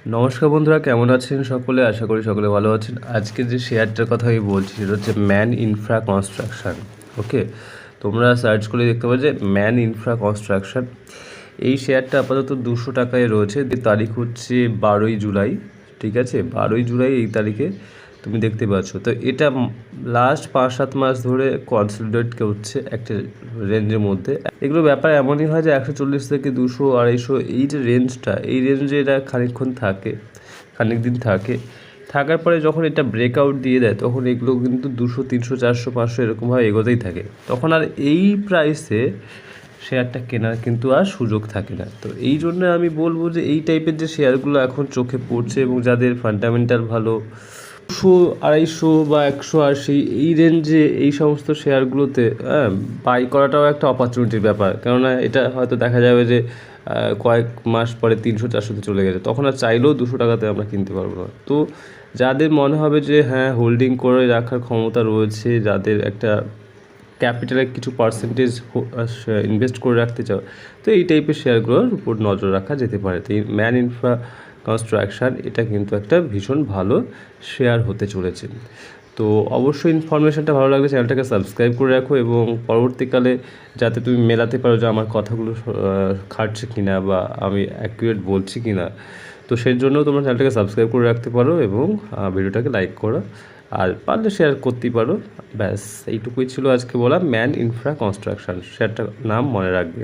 নমস্কার বন্ধুরা, কেমন আছেন সকলে? আশা করি সকলে ভালো আছেন। আজকে যে শেয়ারটার কথা আমি বলছি সেটা হচ্ছে ম্যান ইনফ্রা কনস্ট্রাকশন। ওকে, তোমরা সার্চ করে দেখতে পাবে যে ম্যান ইনফ্রা কনস্ট্রাকশন। এই শেয়ারটা আপাতত 200 টাকায় রয়েছে। তারিখ হচ্ছে 12ই জুলাই। ঠিক আছে, 12ই জুলাই এই তারিখে তুমি দেখতে পাচ্ছ। তো এটা লাস্ট 5-7 মাস ধরে কনসলিডেট করছে একটা রেঞ্জের মধ্যে। এগুলো ব্যাপার এমনই হয় যে 140 থেকে 200-250 এই যে রেঞ্জটা, এই রেঞ্জে এটা খানিকক্ষণ থাকে, খানিক দিন থাকে। থাকার পরে যখন এটা ব্রেকআউট দিয়ে দেয় তখন এগুলো কিন্তু 200, 300, 400, 500 এরকমভাবে এগোতেই থাকে। তখন আর এই প্রাইসে শেয়ারটা কেনার কিন্তু আর সুযোগ থাকে না। তো এই জন্য আমি বলবো যে এই টাইপের যে শেয়ারগুলো এখন চোখে পড়ছে এবং যাদের ফান্ডামেন্টাল ভালো, 200, 250 বা 180 এই রেঞ্জে এই সমস্ত শেয়ারগুলোতে বাই করাটাও একটা অপরচুনিটির ব্যাপার। কেননা এটা হয়তো দেখা যাবে যে কয়েক মাস পরে 300-400-তে চলে গেছে, তখন আর চাইলেও 200 টাকাতে আমরা কিনতে পারবো না। তো যাদের মনে হবে যে হ্যাঁ, হোল্ডিং করে রাখার ক্ষমতা রয়েছে, যাদের একটা ক্যাপিটালের কিছু পার্সেন্টেজ ইনভেস্ট করে রাখতে চাও, তো এই টাইপের শেয়ারগুলোর উপর নজর রাখা যেতে পারে। তো এই ম্যান ইনফ্রা কনস্ট্রাকশন এটা কিন্তু একটা ভীষণ ভালো শেয়ার হতে চলেছে। তো অবশ্যই ইনফরমেশানটা ভালো লাগলে চ্যানেলটাকে সাবস্ক্রাইব করে রাখো এবং পরবর্তীকালে যাতে তুমি মেলাতে পারো যে আমার কথাগুলো খাটছে কিনা বা আমি অ্যাকুরেট বলছি কিনা, তো সেই জন্য তোমরা চ্যানেলটাকে সাবস্ক্রাইব করে রাখতে পারো এবং ভিডিওটাকে লাইক করো, আর পারলে শেয়ার করতেই পারো। ব্যাস এইটুকুই ছিল আজকে বলা ম্যান ইনফ্রা কনস্ট্রাকশন, শেয়ারটার নাম মনে রাখবে।